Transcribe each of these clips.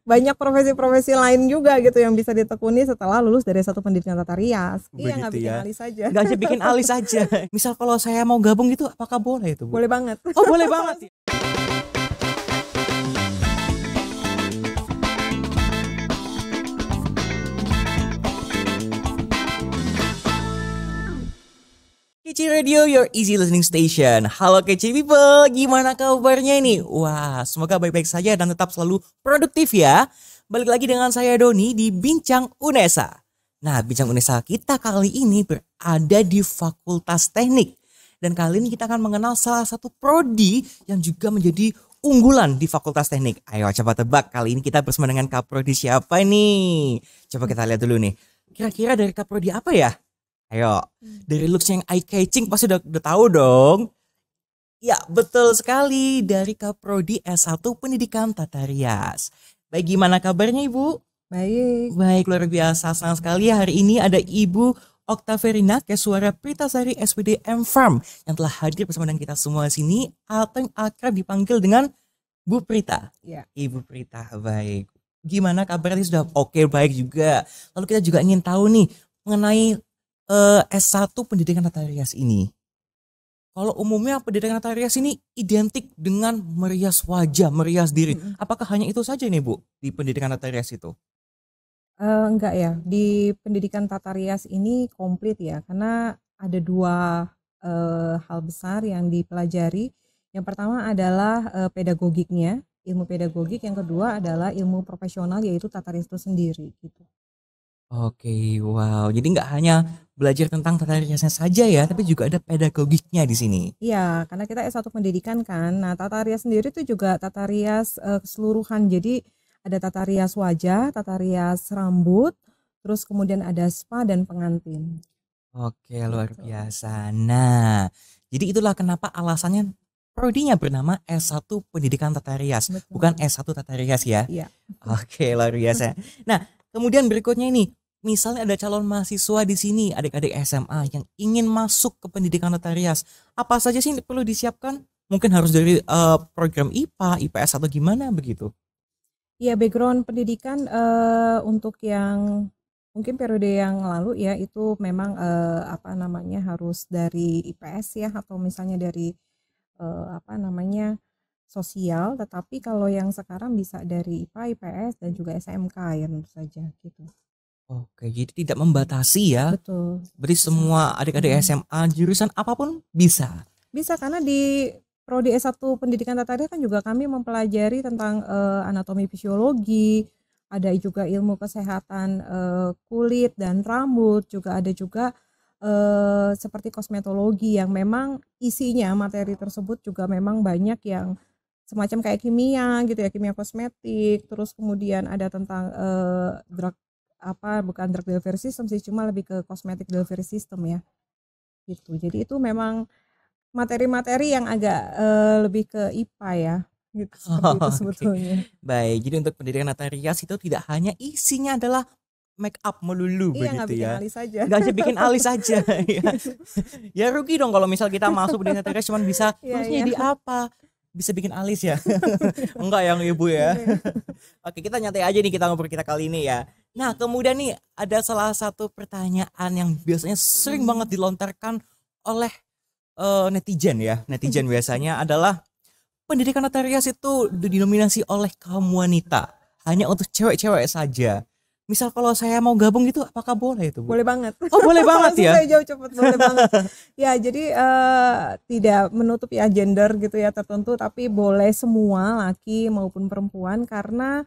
banyak profesi-profesi lain juga gitu yang bisa ditekuni setelah lulus dari satu pendidikan tata rias. Iya, nggak Begitu bikin ya. alis aja. Nggak aja bikin alis aja. Misal kalau saya mau gabung gitu, apakah boleh itu, Bu? Boleh banget. Oh, boleh banget. Kece Radio, your easy listening station. Halo Kece People, gimana kabarnya ini? Wah, semoga baik-baik saja dan tetap selalu produktif ya. Balik lagi dengan saya Doni di Bincang Unesa. Nah, Bincang Unesa kita kali ini berada di Fakultas Teknik. Dan kali ini kita akan mengenal salah satu prodi yang juga menjadi unggulan di Fakultas Teknik. Ayo coba tebak, kali ini kita bersama dengan Kaprodi siapa nih? Coba kita lihat dulu nih. Kira-kira dari Kaprodi apa ya? Ayo, dari looks yang eye-catching pasti udah tahu dong. Ya, betul sekali. Dari Kaprodi S1 Pendidikan Tata Rias. Baik, gimana kabarnya Ibu? Baik. Baik, luar biasa. Senang sekali hari ini ada Ibu Oktaverina Keswara Pritasari SPD M-Farm yang telah hadir bersama dengan kita semua di sini atau yang akrab dipanggil dengan Bu Prita. Ya. Ibu Prita, baik. Gimana kabarnya? Sudah oke, baik juga. Lalu kita juga ingin tahu nih mengenai S1 Pendidikan Tata Rias ini. Kalau umumnya pendidikan tata rias ini identik dengan merias wajah, merias diri. Apakah hanya itu saja nih Bu di pendidikan tata rias itu? Enggak ya, di pendidikan tata rias ini komplit ya, karena ada dua hal besar yang dipelajari. Yang pertama adalah pedagogiknya, ilmu pedagogik. Yang kedua adalah ilmu profesional, yaitu tata rias itu sendiri gitu. Oke, wow. Jadi nggak hanya belajar tentang tata riasnya saja ya, tapi juga ada pedagogiknya di sini. Iya, karena kita S1 pendidikan kan. Nah, tata rias sendiri itu juga tata rias keseluruhan. Jadi ada tata rias wajah, tata rias rambut, terus kemudian ada spa dan pengantin. Oke, luar biasa. Nah, jadi itulah kenapa alasannya prodinya bernama S1 Pendidikan Tata Rias, Betul. bukan S1 Tata Rias ya. Iya. Oke, luar biasa. Nah, kemudian berikutnya ini, misalnya ada calon mahasiswa di sini, adik-adik SMA yang ingin masuk ke pendidikan tata rias, apa saja sih yang perlu disiapkan? Mungkin harus dari program IPA, IPS atau gimana begitu? Iya, background pendidikan untuk yang mungkin periode yang lalu ya itu memang harus dari IPS ya, atau misalnya dari sosial. Tetapi kalau yang sekarang bisa dari IPA, IPS dan juga SMK ya tentu saja gitu. Oke, jadi tidak membatasi ya. Betul. Berarti semua adik-adik SMA jurusan apapun bisa. Bisa, karena di prodi S1 Pendidikan Tata Rias kan juga kami mempelajari tentang anatomi fisiologi, ada juga ilmu kesehatan kulit dan rambut, juga ada juga seperti kosmetologi yang memang isinya materi tersebut juga memang banyak yang semacam kayak kimia gitu ya, kimia kosmetik. Terus kemudian ada tentang bukan drug delivery system sih, cuma lebih ke cosmetic delivery system ya gitu. Jadi itu memang materi-materi yang agak lebih ke IPA ya gitu, seperti itu sebetulnya. Baik, jadi untuk pendidikan tata rias itu tidak hanya isinya adalah make up melulu Iya, begitu ya. alis aja. Nggak aja bikin alis aja ya. Ya rugi dong kalau misal kita masuk pendidikan tata rias cuma bisa lulusnya jadi apa? Bisa bikin alis ya. Enggak yang Ibu ya. Oke, kita nyantai aja nih kita ngobrol kita kali ini ya. Nah, kemudian nih ada salah satu pertanyaan yang biasanya sering banget dilontarkan oleh netizen ya. Netizen biasanya adalah pendidikan tata rias itu didominasi oleh kaum wanita, hanya untuk cewek-cewek saja. Misal kalau saya mau gabung gitu, apakah boleh itu Bu? Boleh banget. Oh, boleh banget ya. Jauh cepet, boleh banget. Ya, jadi tidak menutup ya gender gitu ya tertentu, tapi boleh semua laki maupun perempuan, karena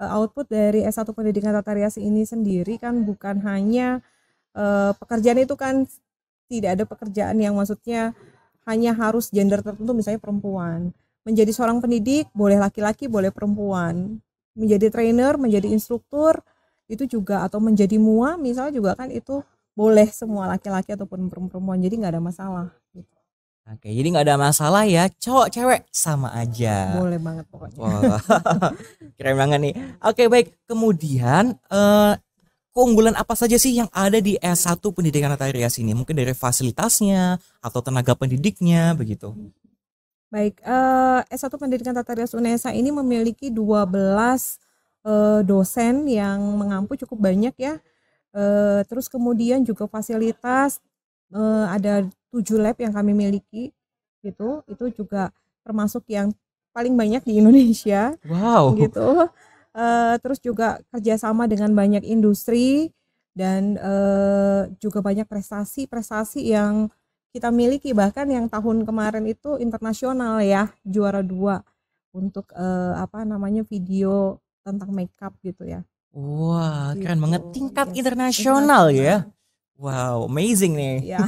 output dari S1 Pendidikan Tata Rias ini sendiri kan bukan hanya pekerjaan itu kan, tidak ada pekerjaan yang maksudnya hanya harus gender tertentu, misalnya perempuan. Menjadi seorang pendidik boleh laki-laki, boleh perempuan. Menjadi trainer, menjadi instruktur itu juga, atau menjadi MUA misalnya juga kan itu boleh semua, laki-laki ataupun perempuan. Jadi nggak ada masalah gitu. Oke, jadi nggak ada masalah ya, cowok cewek sama aja. Boleh banget pokoknya. Wah, keren banget nih. Oke, baik. Kemudian keunggulan apa saja sih yang ada di S1 Pendidikan Tata Rias ini? Mungkin dari fasilitasnya atau tenaga pendidiknya begitu. Baik, S1 Pendidikan Tata Rias UNESA ini memiliki 12 dosen yang mengampu cukup banyak ya. Terus kemudian juga fasilitas, ada 7 lab yang kami miliki gitu, itu juga termasuk yang paling banyak di Indonesia Wow. gitu. Terus juga kerjasama dengan banyak industri dan juga banyak prestasi-prestasi yang kita miliki, bahkan yang tahun kemarin itu internasional ya, juara 2 untuk video tentang makeup gitu ya. Wah, keren Gitu. banget. Tingkat Yes, internasional ya. internasional. Wow, amazing nih. Ya.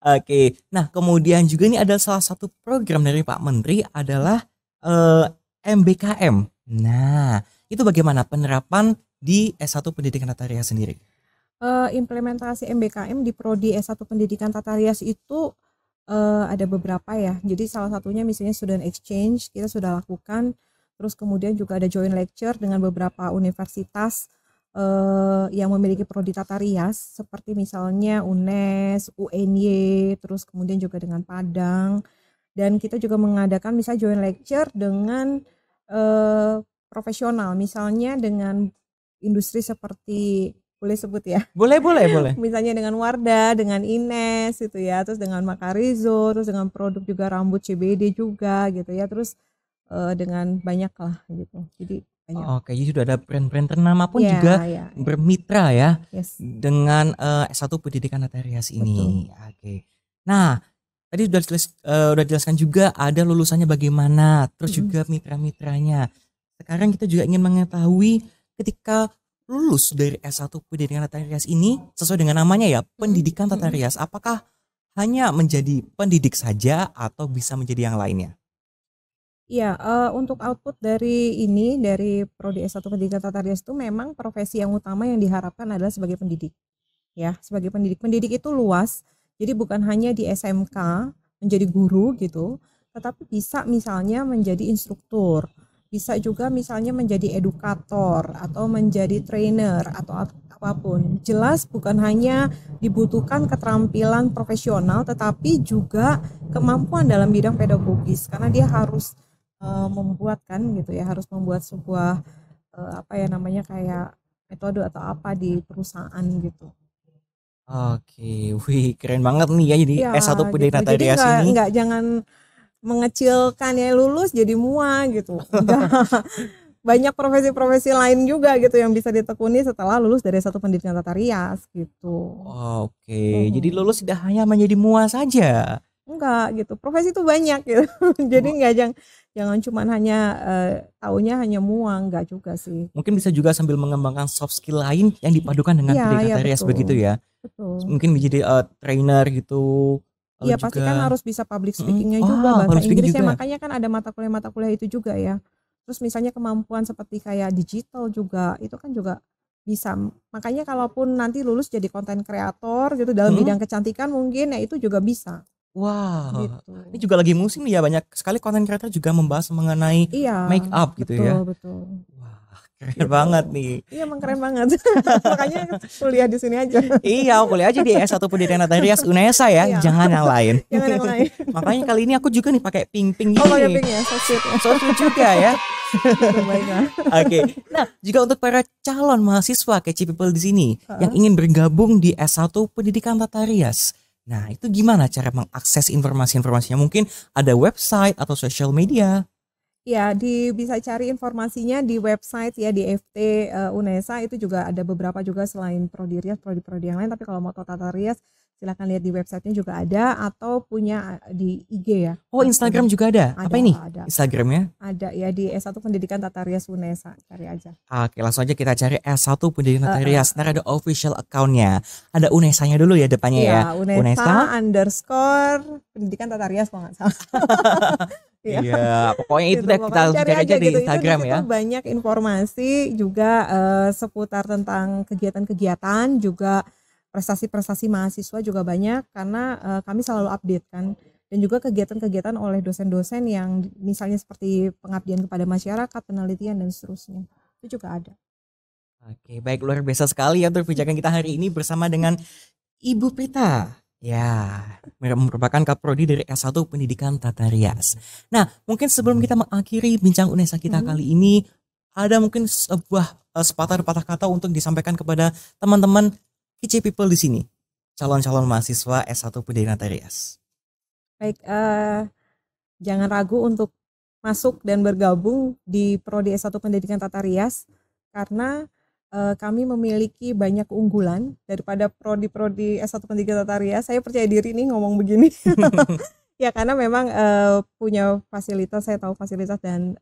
Oke, nah kemudian juga ini ada salah satu program dari Pak Menteri adalah eh, MBKM. Nah, itu bagaimana penerapan di S1 Pendidikan Tata Rias sendiri? Implementasi MBKM di prodi S1 Pendidikan Tata Rias itu ada beberapa ya. Jadi salah satunya misalnya student exchange kita sudah lakukan. Terus kemudian juga ada joint lecture dengan beberapa universitas yang memiliki prodi Tata Rias seperti misalnya UNES, UNY, terus kemudian juga dengan Padang. Dan kita juga mengadakan misalnya joint lecture dengan profesional, misalnya dengan industri seperti, boleh sebut ya, Boleh, boleh, boleh. misalnya dengan Wardah, dengan Ines gitu ya, terus dengan Makarizo, terus dengan produk juga rambut CBD juga gitu ya, terus dengan banyak lah gitu. Jadi banyak. Oke, jadi sudah ada brand-brand ternama pun Ya, juga ya. bermitra ya Yes. dengan S1 Pendidikan Tata Rias ini. Betul. Oke. Nah, tadi udah jelaskan juga ada lulusannya bagaimana, terus juga mitra-mitranya. Sekarang kita juga ingin mengetahui ketika lulus dari S1 Pendidikan Tata Rias ini sesuai dengan namanya ya, Pendidikan Tata Rias. Apakah hanya menjadi pendidik saja atau bisa menjadi yang lainnya? Iya, untuk output dari prodi S1 Pendidikan Tata Rias itu memang profesi yang utama yang diharapkan adalah sebagai pendidik. Ya, sebagai pendidik. Pendidik itu luas, jadi bukan hanya di SMK menjadi guru gitu, tetapi bisa misalnya menjadi instruktur, bisa juga misalnya menjadi edukator atau menjadi trainer atau apapun. Jelas bukan hanya dibutuhkan keterampilan profesional, tetapi juga kemampuan dalam bidang pedagogis, karena dia harus membuat kan gitu ya, harus membuat sebuah kayak metode atau apa di perusahaan gitu. Oke, wih keren banget nih ya jadi Ya S1 gitu. Pendidikan Tata Jadi Rias ini. nggak jangan mengecilkan ya lulus jadi mua gitu. Enggak. Banyak profesi-profesi lain juga gitu yang bisa ditekuni setelah lulus dari satu pendidikan Tata Rias gitu. Oke, jadi lulus tidak hanya menjadi mua saja. Enggak gitu, profesi itu banyak gitu. Jadi jangan cuman hanya taunya hanya mua, enggak juga sih. Mungkin bisa juga sambil mengembangkan soft skill lain yang dipadukan dengan Iya, pendidikan iya, Tata Rias betul. begitu ya. Betul. Mungkin menjadi trainer gitu. Lalu Iya pasti kan harus bisa public speakingnya Wah, juga, bahasa public speaking Inggrisnya, juga. makanya kan ada mata kuliah itu juga ya. Terus misalnya kemampuan seperti kayak digital juga, itu kan juga bisa. Makanya kalaupun nanti lulus jadi konten kreator gitu dalam bidang kecantikan mungkin ya itu juga bisa. Wah, Gitu. ini juga lagi musim nih ya, banyak sekali konten creator juga membahas mengenai Iya, make up gitu ya. betul. Wah, keren Gitu. banget nih. Iya emang keren banget. Makanya kuliah di sini aja. Iya, kuliah aja di S1 Pendidikan Tata Rias UNESA ya, Iya. jangan yang lain. Jangan yang lain. Makanya kali ini aku juga nih pakai pink-pink gini. Oh pakai nih. pink ya, so sweet ya. So sweet juga ya. Gitu, baiklah. Oke. Nah, juga untuk para calon mahasiswa Kece People di sini yang ingin bergabung di S1 Pendidikan Tata Rias. Nah, itu gimana cara mengakses informasi-informasinya? Mungkin ada website atau social media. Ya, bisa cari informasinya di website ya, di FT UNESA itu juga ada beberapa juga selain prodi Rias, prodi-prodi yang lain, tapi kalau mau Tata Rias silakan lihat di websitenya juga ada atau punya di IG ya. Oh, Instagram juga ada. Apa ini? Ada. Instagramnya? Ada ya di S1 Pendidikan Tata Rias UNESA, cari aja. Oke, langsung aja kita cari S1 Pendidikan Tata Rias. Ntar ada official account-nya. Ada UNESA-nya dulu ya depannya ya. UNESA _ Pendidikan Tata Rias kalau nggak salah. Iya, pokoknya itu Gitu, deh kita cari aja di gitu. Instagram Itu ya. banyak informasi juga seputar tentang kegiatan-kegiatan, juga prestasi-prestasi mahasiswa juga banyak karena kami selalu update kan, dan juga kegiatan-kegiatan oleh dosen-dosen yang misalnya seperti pengabdian kepada masyarakat, penelitian dan seterusnya. Itu juga ada. Oke, baik, luar biasa sekali ya untuk perbincangan kita hari ini bersama dengan Ibu Prita. Ya, merupakan Kaprodi dari S1 Pendidikan Tata Rias. Nah, mungkin sebelum kita mengakhiri bincang UNESA kita kali ini, ada mungkin sebuah sepatah patah kata untuk disampaikan kepada teman-teman Kece People di sini, calon-calon mahasiswa S1 Pendidikan Tata Rias. Baik, jangan ragu untuk masuk dan bergabung di Prodi S1 Pendidikan Tata Rias karena kami memiliki banyak keunggulan daripada prodi-prodi S1 Pendidikan Tata Rias. Saya percaya diri nih ngomong begini. Ya karena memang punya fasilitas, saya tahu fasilitas dan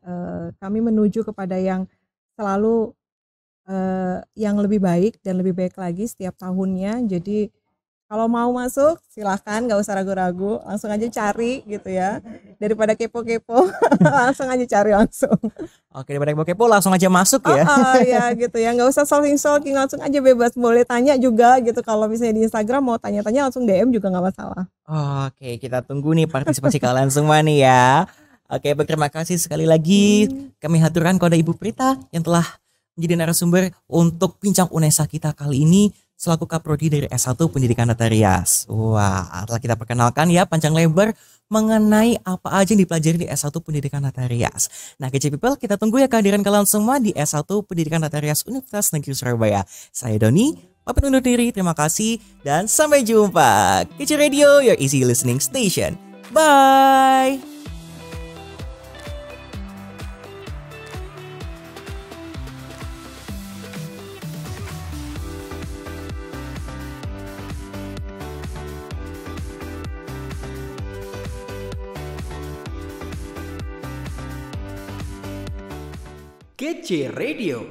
kami menuju kepada yang selalu yang lebih baik dan lebih baik lagi setiap tahunnya. Jadi kalau mau masuk silahkan, nggak usah ragu-ragu, langsung aja cari gitu ya. Daripada kepo-kepo, langsung aja cari langsung. Oke, daripada kepo-kepo langsung aja masuk ya. Ya gitu ya, nggak usah stalking, langsung aja bebas. Boleh tanya juga gitu, kalau misalnya di Instagram mau tanya-tanya langsung DM juga nggak masalah. Oke, kita tunggu nih partisipasi kalian semua nih ya. Oke, berterima kasih sekali lagi. Kami haturkan kepada Ibu Prita yang telah menjadi narasumber untuk Bincang UNESA kita kali ini selaku Kaprodi dari S1 Pendidikan Tata Rias. Wah, telah kita perkenalkan ya panjang lebar mengenai apa aja yang dipelajari di S1 Pendidikan Tata Rias. Nah, Kece People, kita tunggu ya kehadiran kalian semua di S1 Pendidikan Tata Rias Universitas Negeri Surabaya. Saya Doni, pamit undur diri, terima kasih, dan sampai jumpa. Kece Radio, your easy listening station. Bye! Kece Radio.